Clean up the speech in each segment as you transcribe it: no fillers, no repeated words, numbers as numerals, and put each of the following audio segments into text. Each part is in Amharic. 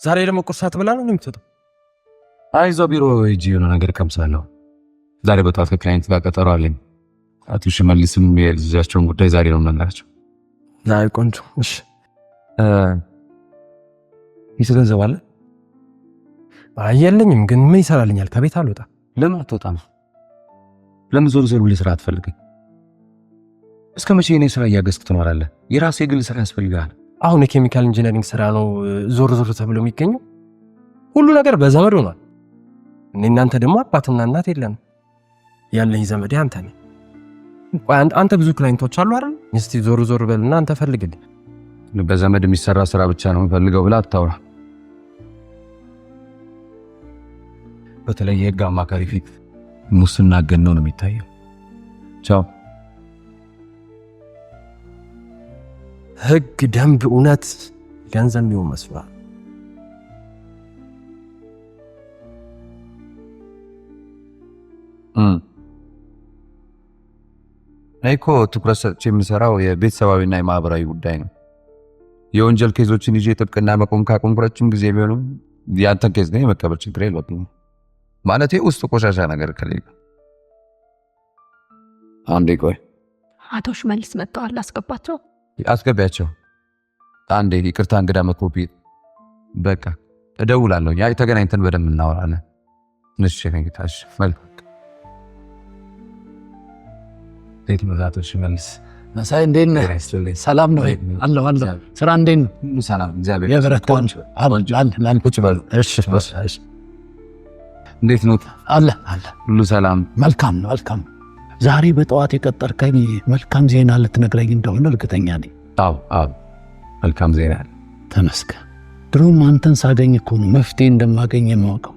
ዛሬ ደግሞ ቁርሳት ብላ ነው የምትወጣው? አይዞህ ቢሮ ሂጂ የሆነ ነገር ቀምሳለሁ። ዛሬ በጠዋት ከክላይንት ጋር ቀጠሮ አለኝ። አቶ ሽመልስም የልጃቸውን ጉዳይ ዛሬ ነው የምናገራቸው። አይ ቆንጆ። እሺ ገንዘብ አለ? የለኝም፣ ግን ምን ይሰራልኛል? ከቤት አልወጣም። ለምን አትወጣም? ለምን ዞር ዞር ብለህ ስራ አትፈልግም? እስከ መቼ የኔ ስራ እያገዝክ ትኖራለህ? የራሴ የግል ስራ ያስፈልጋል። አሁን የኬሚካል ኢንጂነሪንግ ስራ ነው ዞር ዞር ተብሎ የሚገኘው። ሁሉ ነገር በዘመድ ሆኗል። እኔ እናንተ ደግሞ አባትና እናት የለም። ያለኝ ዘመድ አንተ ነህ። አንተ ብዙ ክላይንቶች አሉ አይደል? እስቲ ዞር ዞር በልና አንተ ፈልግልኝ። በዘመድ የሚሰራ ስራ ብቻ ነው የምፈልገው ብላ አታውራ። በተለይ የህግ አማካሪ ፊት ሙስና ገነው ነው የሚታየው። ቻው። ህግ፣ ደንብ፣ እውነት ገንዘብ ነው መስዋዕት። እኮ ትኩረት ሰጥቼ የምሰራው የቤተሰባዊና የማህበራዊ ጉዳይ ነው። የወንጀል ኬዞችን ይዤ ጥብቅና መቆም ካቆምኩ ረጅም ጊዜ ቢሆንም ያንተን ኬዝ ግን የመቀበል ችግር የለብኝም። ማለቴ ውስጥ ቆሻሻ ነገር ከሌለ። አንዴ ቆይ፣ አቶ ሽመልስ መጥተዋል። አስገባቸው። አስገቢያቸው። አንዴ ይቅርታ፣ እንግዳ መጥቶብ። በቃ እደውላለሁ። ያ ተገናኝተን በደንብ እናወራለን። እሺ ነኝታሽ መልካም። እንዴት ነው አቶ ሽመልስ? መሳይ እንዴት ነህ? ሰላም ነው? አለሁ አለሁ። ስራ እንዴት ነው? ሰላም እግዚአብሔር ይመስገን። ቁጭ በሉ። እሺ እሺ። እንዴት ነው? አለ አለ። ሁሉ ሰላም? መልካም ነው መልካም። ዛሬ በጠዋት የቀጠርከኝ መልካም ዜና ልትነግረኝ እንደሆነ እርግጠኛ ነኝ። አዎ መልካም ዜና። ተመስገን። ድሮም አንተን ሳገኝ እኮ ነው መፍትሄ እንደማገኝ የማውቀው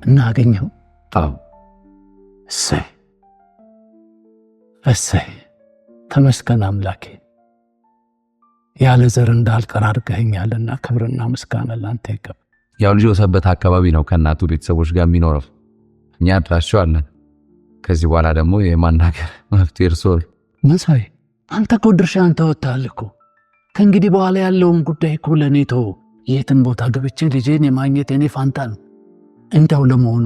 እና አገኘሁ። አዎ። እሰይ እሰይ፣ ተመስገን አምላኬ። ያለ ዘር እንዳልቀር አድርገኸኛልና ክብርና ምስጋና ላንተ ይገባል። ያው ልጅ ወሰበት አካባቢ ነው ከእናቱ ቤተሰቦች ጋር የሚኖረው። እኛ አድራሻዋለን። ከዚህ በኋላ ደግሞ የማናገር መፍትሄ እርሶ። መሳይ አንተ እኮ ድርሻህን ተወጥተሃል እኮ። ከእንግዲህ በኋላ ያለውን ጉዳይ እኮ ለእኔ ተው። የትን ቦታ ገብቼ ልጄን የማግኘት የኔ ፋንታ ነው። እንደው ለመሆኑ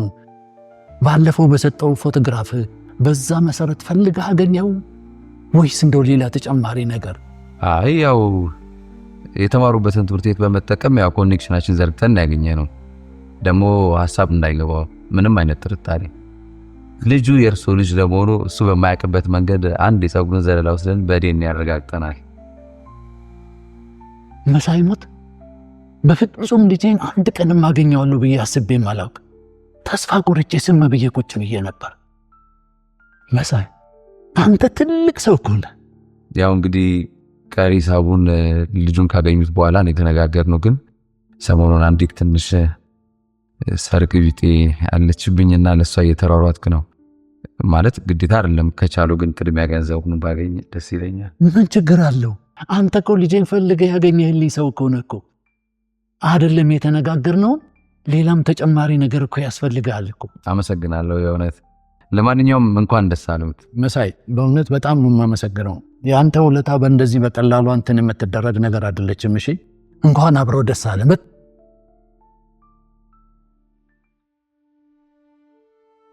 ባለፈው በሰጠው ፎቶግራፍ በዛ መሰረት ፈልገህ አገኘው ወይስ እንደው ሌላ ተጨማሪ ነገር? አይ ያው የተማሩበትን ትምህርት ቤት በመጠቀም ያው ኮኔክሽናችን ዘርግተን ያገኘነው። ደግሞ ሐሳብ እንዳይገባው ምንም አይነት ጥርጣሬ ልጁ የእርሶ ልጅ ለመሆኑ እሱ በማያውቅበት መንገድ አንድ የፀጉሩን ዘለላ ወስደን በዴን ያረጋግጠናል። መሳይ ሞት በፍጹም ልጄን አንድ ቀን ማገኘዋለሁ ብዬ አስቤም አላውቅም። ተስፋ ቆርጬ ስም ብዬ ቁጭ ብዬ ነበር። መሳይ አንተ ትልቅ ሰው እኮ ነህ። ያው እንግዲህ ቀሪ ሂሳቡን ልጁን ካገኙት በኋላ ነው የተነጋገርነው። ግን ሰሞኑን አንዲት ትንሽ ሰርግ ቢጤ አለችብኝና ለሷ እየተሯሯጥክ ነው። ማለት ግዴታ አይደለም፣ ከቻሉ ግን ቅድሚያ ገንዘቡን ባገኝ ደስ ይለኛል። ምን ችግር አለው? አንተ እኮ ልጄን ፈልገህ ያገኘህልኝ ሰው እኮ ነህ እኮ። አይደለም የተነጋገርነው፣ ሌላም ተጨማሪ ነገር እኮ ያስፈልጋል እኮ። አመሰግናለሁ የእውነት። ለማንኛውም እንኳን ደስ አለዎት መሳይ። በእውነት በጣም ነው የማመሰግነው። የአንተ ውለታ በእንደዚህ በቀላሉ አንተን የምትደረግ ነገር አይደለችም። እሺ እንኳን አብረው ደስ አለ።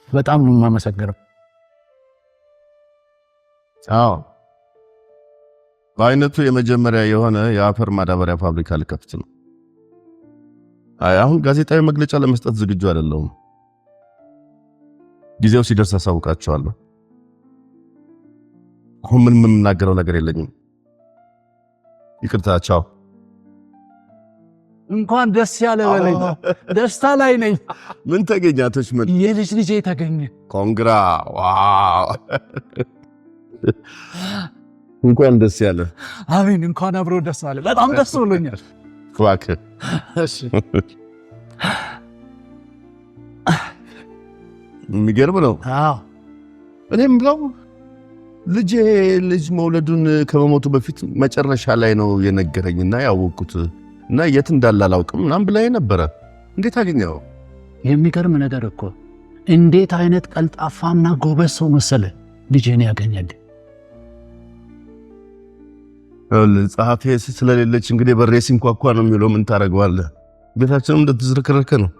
በጣም ነው የማመሰግነው። አዎ በአይነቱ የመጀመሪያ የሆነ የአፈር ማዳበሪያ ፋብሪካ ልከፍት ነው። አሁን ጋዜጣዊ መግለጫ ለመስጠት ዝግጁ አይደለሁም። ጊዜው ሲደርስ አሳውቃቸዋለሁ። አሁን ምንም የምናገረው ነገር የለኝም። ይቅርታ። ቻው። እንኳን ደስ ያለ በለኝ። ደስታ ላይ ነኝ። ምን ተገኘ አቶ ሽመልስ? የልጅ ልጄ ተገኘ። ኮንግራ። ዋው! እንኳን ደስ ያለ። አሜን። እንኳን አብሮ ደስ አለ። በጣም ደስ ብሎኛል። እባክህ። እሺ። የሚገርም ነው። አዎ እኔም ብለው ልጅ መውለዱን ከመሞቱ በፊት መጨረሻ ላይ ነው የነገረኝና ያወቅኩት እና የት እንዳለ አላውቅም ምናምን ብላኝ ነበረ። እንዴት አገኘው? የሚገርም ነገር እኮ። እንዴት አይነት ቀልጣፋና ጎበዝ ሰው መሰለ ልጄን ያገኘልኝ። ጸሐፊ ስለሌለች እንግዲህ በሬ ሲንኳኳ ነው የሚለው። ምን ታደርገዋለህ? ቤታችንም እንደተዝረከረከ ነው።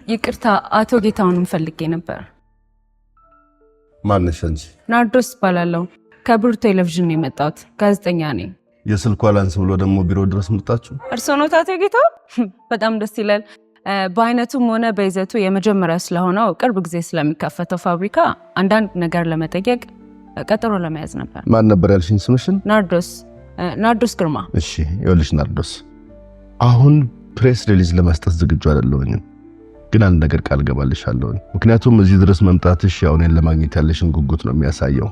ይቅርታ አቶ ጌታውን ፈልጌ ነበር። ማነሽ አንቺ? ናርዶስ እባላለሁ። ከብሩ ቴሌቪዥን የመጣሁት ጋዜጠኛ ነኝ። የስልኩ አላንስ ብሎ ደግሞ ቢሮ ድረስ መጣችሁ? እርስዎ ኖት አቶ ጌታው? በጣም ደስ ይላል። በአይነቱም ሆነ በይዘቱ የመጀመሪያ ስለሆነው ቅርብ ጊዜ ስለሚከፈተው ፋብሪካ አንዳንድ ነገር ለመጠየቅ ቀጠሮ ለመያዝ ነበር። ማን ነበር ያልሽኝ ስምሽን? ናርዶስ ግርማ። እሺ ይኸውልሽ ናርዶስ፣ አሁን ፕሬስ ሪሊዝ ለመስጠት ዝግጁ አይደለሁኝም፣ ግን አንድ ነገር ቃል ገባልሻለሁ። ምክንያቱም እዚህ ድረስ መምጣትሽ ያው እኔን ለማግኘት ያለሽን ጉጉት ነው የሚያሳየው።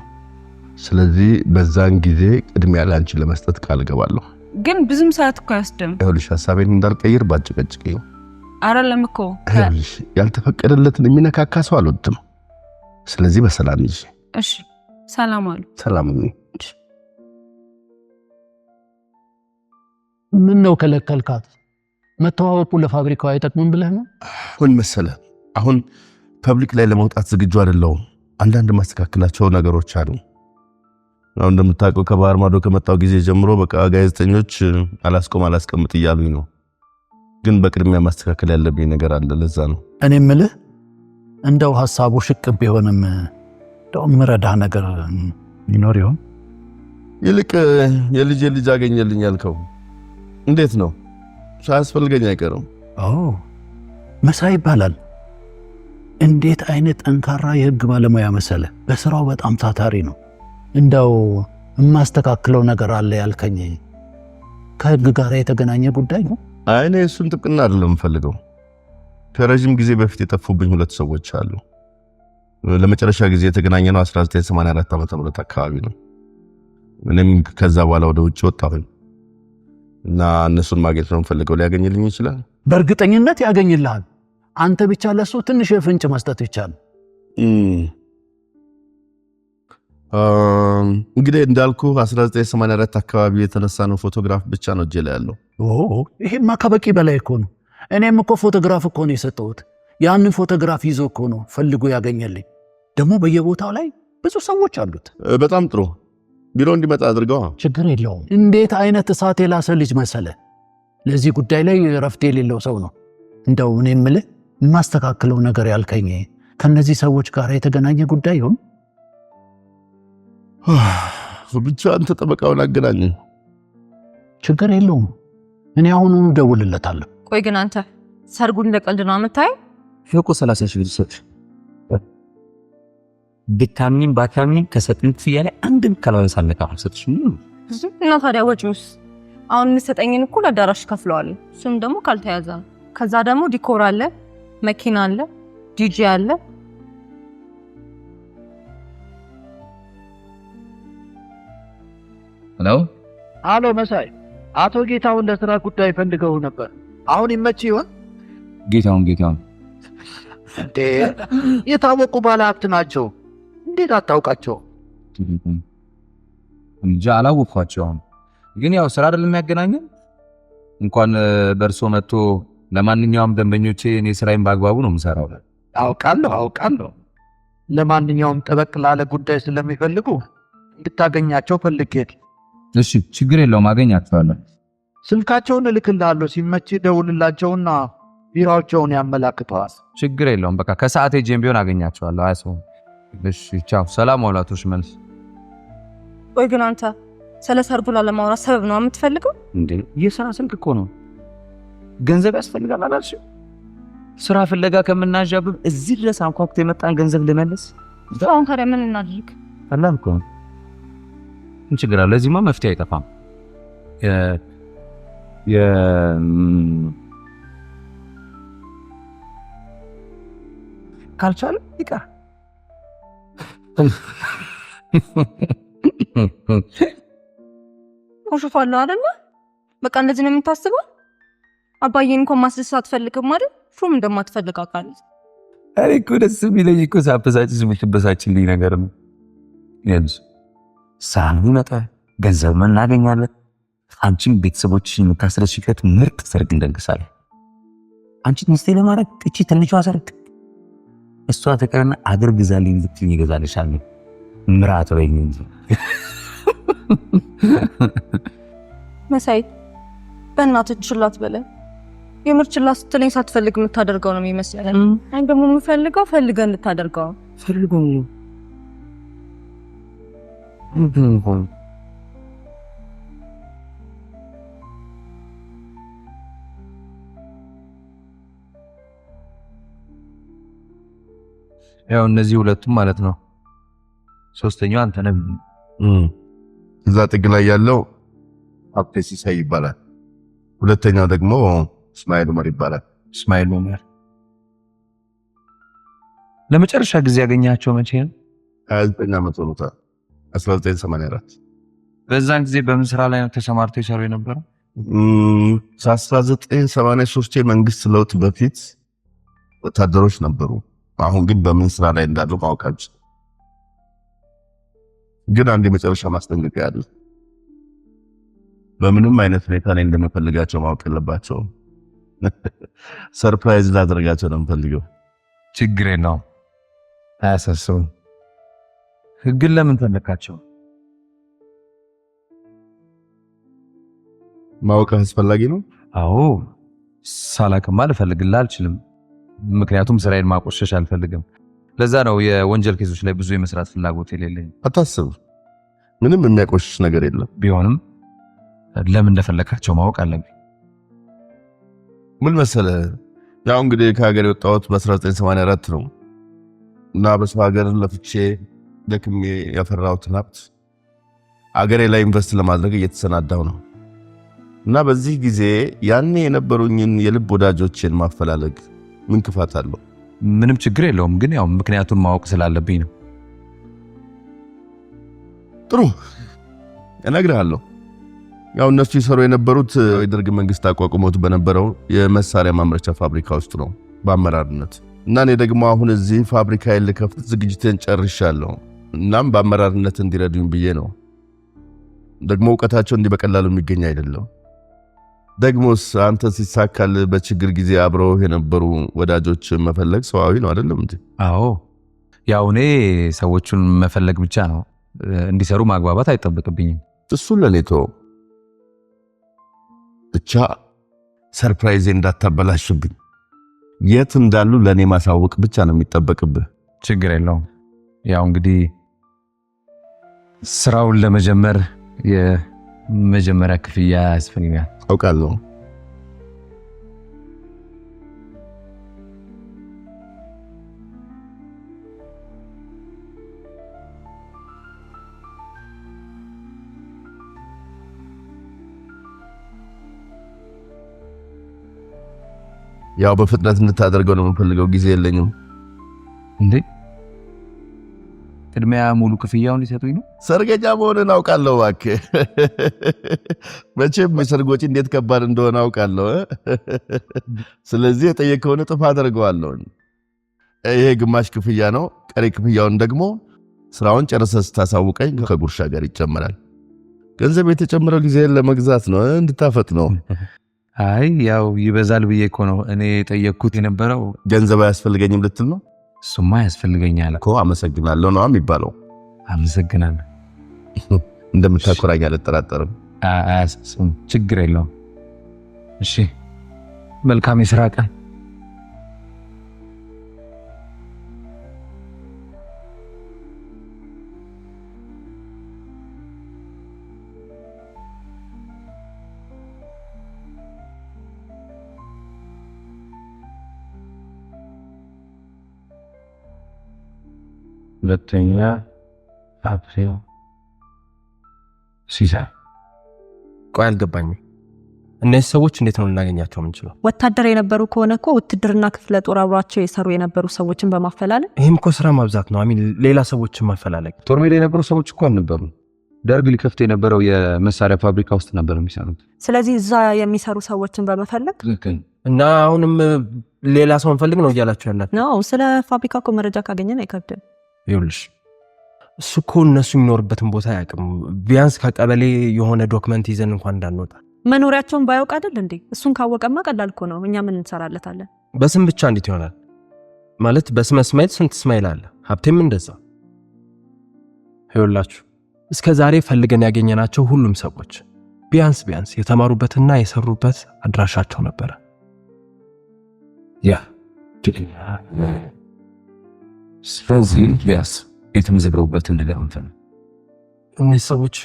ስለዚህ በዛን ጊዜ ቅድሚያ ለአንቺ ለመስጠት ቃል ገባለሁ። ግን ብዙም ሰዓት እኮ አይወስድም። ይኸውልሽ ሐሳቤን እንዳልቀይር ባጭቀጭቀኝ። አይደለም እኮ ይኸውልሽ ያልተፈቀደለትን የሚነካካ ሰው አልወድም። ስለዚህ በሰላም ይዤ። እሺ ሰላም አሉ። ሰላም ነው። ምን ነው ከለከልካት? መተዋወቁ ለፋብሪካው አይጠቅምም ብለህ ነው? ምን መሰለህ፣ አሁን ፐብሊክ ላይ ለመውጣት ዝግጁ አይደለሁም። አንዳንድ ማስተካከላቸው ነገሮች አሉ። አሁን እንደምታውቀው ከባህር ማዶ ከመጣው ጊዜ ጀምሮ በቃ ጋዜጠኞች አላስቀምጥ እያሉኝ ነው። ግን በቅድሚያ ማስተካከል ያለብኝ ነገር አለ። ለዛ ነው እኔ የምልህ እንደው ሐሳቡ ሽቅብ ቢሆንም እንደው ምረዳ ነገር ይኖር ይሆን? ይልቅ የልጅ አገኘልኝ ያልከው እንዴት ነው? ሳያስፈልገኝ አይቀርም። መሳይ ይባላል። እንዴት አይነት ጠንካራ የህግ ባለሙያ መሰለ። በስራው በጣም ታታሪ ነው። እንደው የማስተካክለው ነገር አለ ያልከኝ ከህግ ጋር የተገናኘ ጉዳይ ነው? እኔ እሱን ጥብቅና አይደለም የምፈልገው። ከረጅም ጊዜ በፊት የጠፉብኝ 2 ሰዎች አሉ። ለመጨረሻ ጊዜ የተገናኘነው 1984 ዓ.ም አካባቢ ነው። እኔም ከዛ በኋላ ወደ ውጭ ወጣሁኝ እና እነሱን ማግኘት ነው የምፈልገው። ሊያገኝልኝ ይችላል? በእርግጠኝነት ያገኝልሃል። አንተ ብቻ ለሱ ትንሽ የፍንጭ መስጠት ይቻላል። እንግዲህ እንዳልኩ 1984 አካባቢ የተነሳ ነው ፎቶግራፍ ብቻ ነው እጄ ላይ ያለው። ይሄማ ከበቂ በላይ እኮ ነው። እኔም እኮ ፎቶግራፍ እኮ ነው የሰጠሁት። ያንን ፎቶግራፍ ይዞ እኮ ነው ፈልጎ ያገኘልኝ። ደግሞ በየቦታው ላይ ብዙ ሰዎች አሉት። በጣም ጥሩ፣ ቢሮ እንዲመጣ አድርገው። ችግር የለውም። እንዴት አይነት እሳት የላሰ ልጅ መሰለ። ለዚህ ጉዳይ ላይ ረፍት የሌለው ሰው ነው። እንደው እኔ የምልህ የማስተካክለው ነገር ያልከኝ ከነዚህ ሰዎች ጋር የተገናኘ ጉዳይ ይሁን? ብቻ አንተ ጠበቃውን አገናኝ። ችግር የለውም። እኔ አሁኑኑ ደውልለታለሁ። ቆይ ግን አንተ ሰርጉን እንደቀልድ ነው የምታየው? ሸቆ 30 ሺህ ብር ሰጥ ቢታምኒም ባታምኒም ከሰጥንት ያለ አንድም ካላወንስ አልነካም ሰጥሽ እና ታዲያ ወጪውስ? አሁን እንሰጠኝን እኮ ለአዳራሽ ከፍለዋል። እሱም ደግሞ ካልተያዘ ከዛ ደግሞ ዲኮር አለ፣ መኪና አለ፣ ዲጂ አለ። አሎ መሳይ፣ አቶ ጌታውን ለስራ ጉዳይ ፈልገው ነበር። አሁን ይመች ይሆን? ጌታውን እንዴ የታወቁ ባለ ሀብት ናቸው። እንዴት አታውቃቸው? እንጃ አላወቅኳቸውም። ግን ያው ስራ አይደለም የሚያገናኘን። እንኳን በእርሶ መጥቶ ለማንኛውም ደንበኞቼ እኔ ስራዬን በአግባቡ ነው የምሰራው። አውቃለሁ። ለማንኛውም ጠበቅ ላለ ጉዳይ ስለሚፈልጉ እንድታገኛቸው ፈልጌ። እሺ ችግር የለውም፣ አገኛቸዋለሁ። ስልካቸውን እልክልሃለሁ። ሲመች ደውልላቸውና ቢሮአቸውን ያመላክተዋል። ችግር የለውም። በቃ ከሰዓት ሄጄም ቢሆን አገኛቸዋለሁ። አያስቡም። እሺ ቻው። ሰላም ዋላቶሽ መልስ። ቆይ ግን አንተ ስለ ሰርጉ ላለማውራት ሰበብ ነው የምትፈልገው እንዴ? የስራ ስልክ እኮ ነው። ገንዘብ ያስፈልጋል አላልሽም? ስራ ፍለጋ ከምናዣብብ እዚህ ድረስ አንኳኩቶ የመጣን ገንዘብ ልመልስ። አሁን ታዲያ ምን እናድርግ? አላም እኮ ምን ችግር አለ? ለዚህማ መፍትሄ አይጠፋም። ካልቻለ ይቀር። አውሽፋለሁ አይደል? በቃ እንደዚህ ነው የምታስበው? አባዬን እንኳን ማስደሰት አትፈልግም አይደል? ሹም እንደማትፈልግ አውቃለሁ። እኔ እኮ ደስ የሚለኝ እኮ ሳበሳጭሽ የምትበሳጭልኝ ነገር ነው። ያንስ ሳሉ ነጣ ገንዘብ እናገኛለን። አንቺም ቤተሰቦችሽን የምታስደስችበት ምርጥ ሰርግ እንደግሳለን። አንቺ ሚስቴ ለማድረግ እቺ ትንሿ ሰርግ እሷ ተቀረና አገር ግዛልኝ ልትኝ ይገዛልሻል። ምራት በይኝ እንጂ መሳይ በእናትህ ችላት በለኝ። የምር ችላ ስትለኝ ሳትፈልግ የምታደርገው ነው የሚመስለኝ። አይ ደግሞ የምፈልገው ፈልገህ እንድታደርገው ፈልገው ያው እነዚህ ሁለቱም ማለት ነው። ሶስተኛው አንተ ነህ። እዛ ጥግ ላይ ያለው ሀብቴ ሲሳይ ይባላል። ሁለተኛው ደግሞ እስማኤል ዑመር ይባላል። እስማኤል ዑመር ለመጨረሻ ጊዜ ያገኛቸው መቼ ነው? 29 ዓመት ሆኖታል። 1984 በዛን ጊዜ በምን ስራ ላይ ነው ተሰማርተው ይሰሩ የነበረው? 1983 የመንግስት ለውጥ በፊት ወታደሮች ነበሩ። አሁን ግን በምን ስራ ላይ እንዳሉ ማወቅ አልችልም። ግን አንድ የመጨረሻ ማስጠንቀቂያ አለ። በምንም አይነት ሁኔታ ላይ እንደምፈልጋቸው ማወቅ የለባቸውም። ሰርፕራይዝ ላደርጋቸው ነው የምፈልገው። ችግር ነው፣ አያሳስብም። ግን ለምን ፈለካቸው? ማወቅ አስፈላጊ ነው። አዎ፣ ሳላቅማ ልፈልግልህ አልችልም። ምክንያቱም ስራዬን ማቆሸሽ አልፈልግም። ለዛ ነው የወንጀል ኬዞች ላይ ብዙ የመስራት ፍላጎት የሌለኝ። አታስብ፣ ምንም የሚያቆሽሽ ነገር የለም። ቢሆንም ለምን እንደፈለካቸው ማወቅ አለብኝ። ምን መሰለህ፣ ያው እንግዲህ ከሀገር የወጣሁት በ1984 ነው እና በሰው ሀገር ለፍቼ ደክሜ ያፈራሁትን ሀብት አገሬ ላይ ኢንቨስት ለማድረግ እየተሰናዳሁ ነው እና በዚህ ጊዜ ያኔ የነበሩኝን የልብ ወዳጆችን ማፈላለግ ምን ክፋት አለው? ምንም ችግር የለውም፣ ግን ያው ምክንያቱን ማወቅ ስላለብኝ ነው። ጥሩ እነግርሃለሁ። ያው እነሱ ይሰሩ የነበሩት የደርግ መንግስት አቋቁሞት በነበረው የመሳሪያ ማምረቻ ፋብሪካ ውስጥ ነው በአመራርነት እና እኔ ደግሞ አሁን እዚህ ፋብሪካዬን ልከፍት ዝግጅቴን ጨርሻለሁ። እናም በአመራርነት እንዲረዱኝ ብዬ ነው። ደግሞ እውቀታቸው እንዲህ በቀላሉ የሚገኝ አይደለም። ደግሞስ አንተ ሲሳካል በችግር ጊዜ አብረው የነበሩ ወዳጆች መፈለግ ሰዋዊ ነው አይደለም እንዴ? አዎ፣ ያው እኔ ሰዎቹን መፈለግ ብቻ ነው፣ እንዲሰሩ ማግባባት አይጠበቅብኝም። እሱን ለኔ ተወው። ብቻ ሰርፕራይዝ እንዳታበላሽብኝ። የት እንዳሉ ለኔ ማሳወቅ ብቻ ነው የሚጠበቅብህ። ችግር የለውም። ያው እንግዲህ ስራውን ለመጀመር የመጀመሪያ ክፍያ ያስፈልጋል። አውቃለሁ። ያው በፍጥነት እንድታደርገው ነው የምፈልገው። ጊዜ የለኝም። እንዴ ቅድሚያ ሙሉ ክፍያውን ሊሰጡኝ ነው? ሰርገኛ መሆንን አውቃለሁ። እባክህ መቼም የሰርግ ወጪ እንዴት ከባድ እንደሆነ አውቃለሁ። ስለዚህ የጠየቀውን እጥፍ አደርገዋለሁ። ይሄ ግማሽ ክፍያ ነው። ቀሪ ክፍያውን ደግሞ ስራውን ጨርሰህ ስታሳውቀኝ ከጉርሻ ጋር ይጨመራል። ገንዘብ የተጨመረው ጊዜን ለመግዛት ነው፣ እንድታፈጥ ነው። አይ ያው ይበዛል ብዬ እኮ ነው እኔ የጠየቅኩት የነበረው። ገንዘብ አያስፈልገኝም ልትል ነው? እሱማ ያስፈልገኛል እኮ። አመሰግናለሁ ነው የሚባለው። አመሰግናለሁ። እንደምታኮራኝ አልጠራጠርም። አያሳስብም፣ ችግር የለውም። እሺ፣ መልካም የስራ ቀን። ሁለተኛ አፕሪል ሲሳይ። ቆይ አልገባኝም። እነዚህ ሰዎች እንዴት ነው ልናገኛቸው የምንችለው? ወታደር የነበሩ ከሆነ እኮ ውትድርና ክፍለ ጦር አብሯቸው የሰሩ የነበሩ ሰዎችን በማፈላለግ። ይህም እኮ ስራ ማብዛት ነው። አሚን ሌላ ሰዎችን ማፈላለግ። ጦር ሜዳ የነበሩ ሰዎች እኮ አልነበሩም። ደርግ ሊከፍት የነበረው የመሳሪያ ፋብሪካ ውስጥ ነበር የሚሰሩት። ስለዚህ እዛ የሚሰሩ ሰዎችን በመፈለግ እና አሁንም ሌላ ሰው እንፈልግ ነው እያላችሁ ያላችሁ ነው። ስለ ፋብሪካ እኮ መረጃ ካገኘን አይከብድም። ይኸውልሽ እሱ እኮ እነሱ የሚኖርበትን ቦታ አያውቅም። ቢያንስ ከቀበሌ የሆነ ዶክመንት ይዘን እንኳን እንዳንወጣ። መኖሪያቸውን ባያውቅ አይደል እንዴ? እሱን ካወቀማ ቀላል እኮ ነው። እኛ ምን እንሰራለታለን? በስም ብቻ እንዴት ይሆናል? ማለት በስመ እስማኤል ስንት እስማኤል አለ? ሀብቴም እንደዛ። ይኸውላችሁ እስከ ዛሬ ፈልገን ያገኘናቸው ሁሉም ሰዎች ቢያንስ የተማሩበትና የሰሩበት አድራሻቸው ነበረ። ያ ስለዚህ ቢያንስ የተመዘገቡበትን ነገር እንትን እነዚህ ሰዎች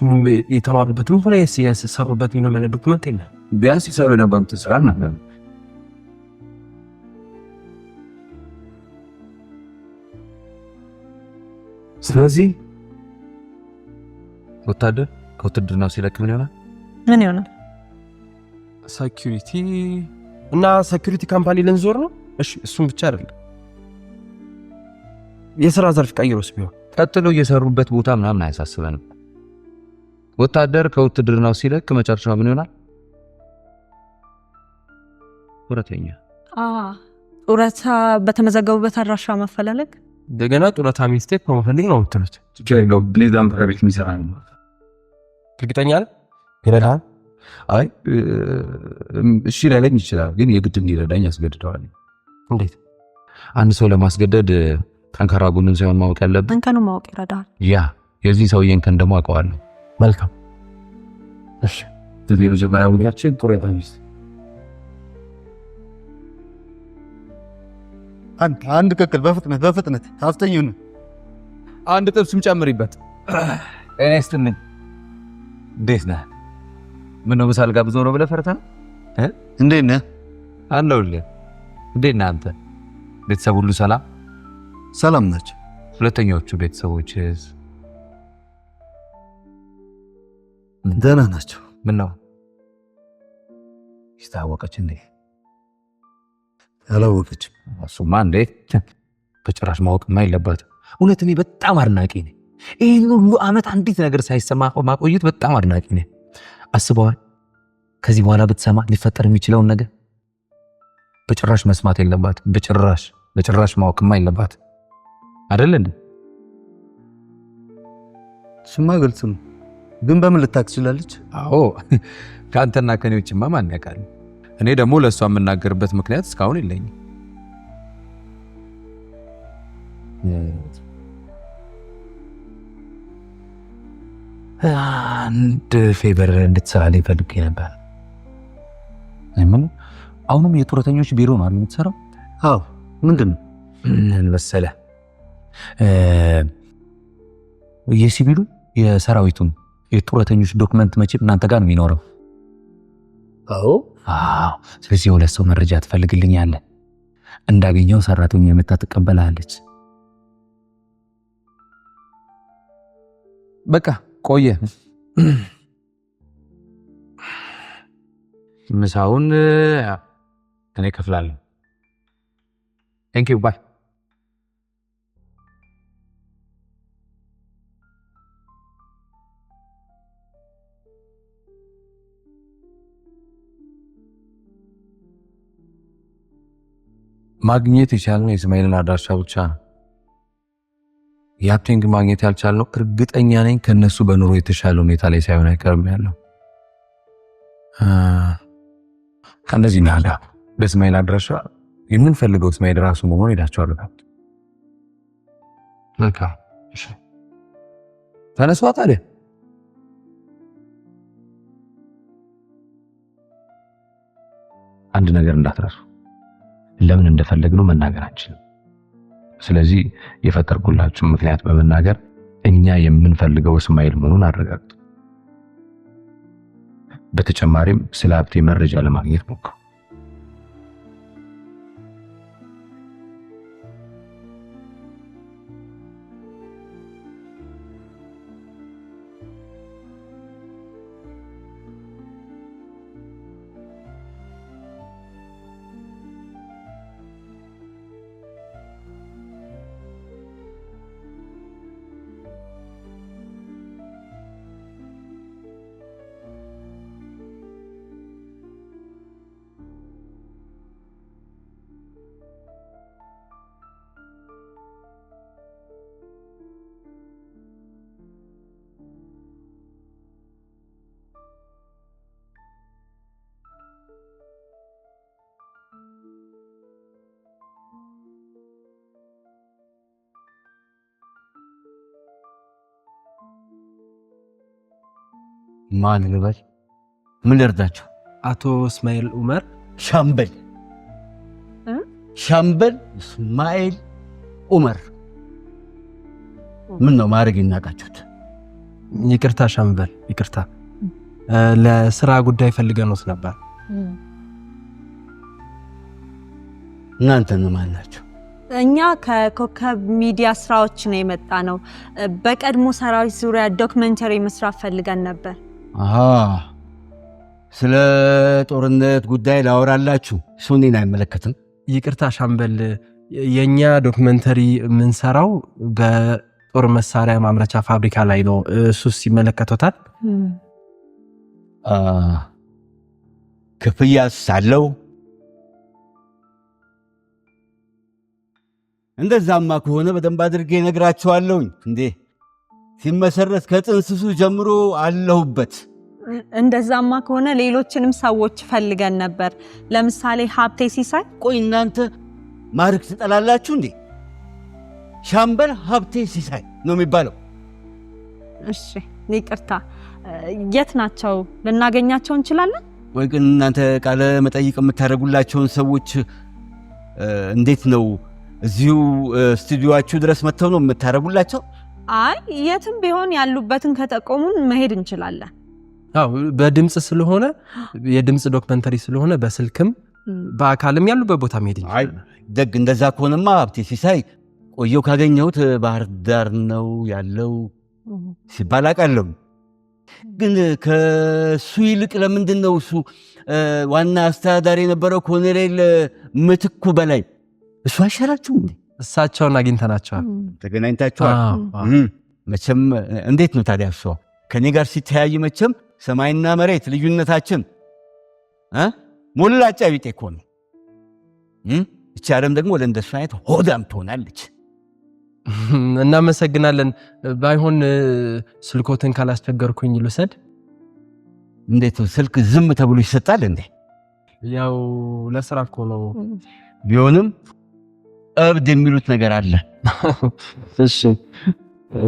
የተማሩበትን ሆነ የሰሩበት የሆነ ዶክመንት የለም። ቢያንስ ይሰሩ የነበሩትን ስራ ነበር። ስለዚህ ወታደር ከውትድርናው ሲለቅ ምን ይሆናል? ምን ይሆናል? ሴኩሪቲ እና ሴኩሪቲ ካምፓኒ ልንዞር ነው። እሺ እሱም ብቻ አይደለም፣ የሥራ ዘርፍ ቀይሮስ ቢሆን ቀጥሎ እየሰሩበት ቦታ ምናምን አያሳስበንም። ወታደር ከውትድርናው ሲለቅ መጨረሻው ምን ይሆናል? ጡረተኛ። ጡረታ በተመዘገቡበት አድራሻ መፈላለግ፣ እንደገና ጡረታ ሚኒስቴር ከመፈልግ ነው የምትሉት? ብሌዛም ፕራይቬት የሚሰራ ነው። እርግጠኛ ነህ? ይረዳል? አይ እሺ ሊለኝ ይችላል፣ ግን የግድ እንዲረዳኝ ያስገድደዋል። እንዴት? አንድ ሰው ለማስገደድ ጠንካራ ጎኑን ሳይሆን ማወቅ ያለብን እንከኑን ማወቅ ይረዳል። ያ የዚህ ሰውዬ እንከን ደግሞ አውቀዋለሁ። መልካም። እሺ ስለዚህ መጀመሪያ ወዲያችን ጡረታ ሚኒስቴር አንድ ቅቅል በፍጥነት አፍጠኙን። አንድ ጥብስም ጨምሪበት። እኔ ስትነኝ እንዴት ነህ? ምን ነው ምሳል ጋብዞ ነው ብለህ ፈርተህ ነው? እንዴት ነህ? አለሁልህ። እንዴት ነህ አንተ? ቤተሰብ ሁሉ ሰላም? ሰላም ናቸው። ሁለተኛዎቹ ቤተሰቦችስ? ደህና ናቸው። ምን ነው ይስታወቀች እንዴ? አላወቀችም። እሱማ እንዴት በጭራሽ ማወቅማ የለባትም። እውነት እኔ በጣም አድናቂ ነኝ። ይህን ሁሉ ዓመት አንዲት ነገር ሳይሰማ ማቆየት በጣም አድናቂ ነኝ። አስበዋል? ከዚህ በኋላ ብትሰማ ሊፈጠር የሚችለውን ነገር በጭራሽ መስማት የለባትም። በጭራሽ ማወቅማ የለባትም። አይደል እንዴ? እሱማ ግልጽ ነው፣ ግን በምን ልታክ ትችላለች? አዎ ከአንተና ከኔ ውጭማ ማን ያውቃል? እኔ ደግሞ ለእሷ የምናገርበት ምክንያት እስካሁን የለኝም። አንድ ፌቨር እንድትሰራልኝ ፈልጌ ነበር። ምን? አሁንም የጡረተኞች ቢሮ ነው አይደል የምትሰራው? አዎ። ምንድን ነው መሰለህ? የሲቪሉ የሰራዊቱን የጡረተኞች ዶክመንት መቼም እናንተ ጋር ነው የሚኖረው። አዎ። ስለዚህ የሁለት ሰው መረጃ ትፈልግልኛለህ። እንዳገኘው ሰራተኛ የመጣ ትቀበላለች። በቃ ቆየ። ምሳውን እኔ እከፍላለሁ። ቴንኪው ባይ። ማግኘት የቻልነው የእስማኤልን አድራሻ ብቻ ነው። የሀብቴን ግን ማግኘት ያልቻልነው እርግጠኛ ነኝ ከነሱ በኑሮ የተሻለ ሁኔታ ላይ ሳይሆን አይቀርም ያለው። ከነዚህ ናዳ በእስማኤል አድራሻ የምንፈልገው እስማኤል ራሱ መሆን ሄዳቸዋል። መልካም ተነሷ። ታዲያ አንድ ነገር እንዳትረሱ፣ ለምን እንደፈለግነው መናገር አንችልም። ስለዚህ የፈጠርኩላችሁ ምክንያት በመናገር እኛ የምንፈልገው እስማኤል መሆኑን አረጋግጡ። በተጨማሪም ስለ ሀብቴ መረጃ ለማግኘት ሞክሩ። ማን ልበል? ምን ልርዳቸው? አቶ እስማኤል ኡመር። ሻምበል ሻምበል እስማኤል ኡመር። ምን ነው ማድረግ ይናቃችሁት? ይቅርታ ሻምበል፣ ይቅርታ። ለስራ ጉዳይ ፈልገንዎት ነበር። እናንተ ማን ናችሁ? እኛ ከኮከብ ሚዲያ ስራዎች ነው የመጣ ነው። በቀድሞ ሰራዊት ዙሪያ ዶክመንተሪ መስራት ፈልገን ነበር። ስለ ጦርነት ጉዳይ ላወራላችሁ። እሱን አይመለከትም። ይቅርታ ሻምበል፣ የኛ ዶክመንተሪ የምንሰራው በጦር መሳሪያ ማምረቻ ፋብሪካ ላይ ነው። እሱስ ይመለከቶታል? ክፍያስ አለው? እንደዛማ ከሆነ በደንብ አድርጌ ነግራቸዋለሁኝ። እንዴ ሲመሰረት ከጥንስሱ ጀምሮ አለሁበት። እንደዛማ ከሆነ ሌሎችንም ሰዎች ፈልገን ነበር። ለምሳሌ ሀብቴ ሲሳይ። ቆይ እናንተ ማርክ ትጠላላችሁ እንዴ? ሻምበል ሀብቴ ሲሳይ ነው የሚባለው። እሺ ይቅርታ። የት ናቸው? ልናገኛቸው እንችላለን? ወይ ግን እናንተ ቃለ መጠይቅ የምታደርጉላቸውን ሰዎች እንዴት ነው እዚሁ ስቱዲዮአችሁ ድረስ መጥተው ነው የምታደርጉላቸው? አይ የትም ቢሆን ያሉበትን ከጠቆሙን መሄድ እንችላለን። አዎ በድምጽ ስለሆነ የድምጽ ዶክመንተሪ ስለሆነ በስልክም በአካልም ያሉበት ቦታ መሄድ እንችላለን። ደግ እንደዛ ከሆነማ ሀብቴ ሲሳይ ቆየው ካገኘሁት ባህር ዳር ነው ያለው ሲባል አውቃለሁ። ግን ከሱ ይልቅ ለምንድን ነው እሱ ዋና አስተዳዳሪ የነበረው ኮሎኔል ምትኩ በላይ እሱ አይሻላችሁም እንዴ? እሳቸውን አግኝተናቸዋል። ተገናኝታችኋል? መቼም እንዴት ነው ታዲያ እሱ ከኔ ጋር ሲተያይ መቼም ሰማይና መሬት ልዩነታችን ሞላጫ ቢጤ እኮ ነው። እቺ ዓለም ደግሞ ለእንደሱ አይነት ሆዳም ትሆናለች። እናመሰግናለን። ባይሆን ስልኮትን ካላስቸገርኩኝ ልውሰድ። እንዴት ስልክ ዝም ተብሎ ይሰጣል እንዴ? ያው ለስራ እኮ ነው። ቢሆንም እብድ የሚሉት ነገር አለ። እሺ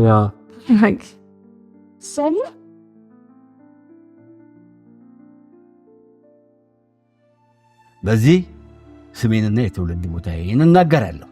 ያ ሰሙ በዚህ ስሜንና የትውልድ ቦታዬን እናገራለሁ።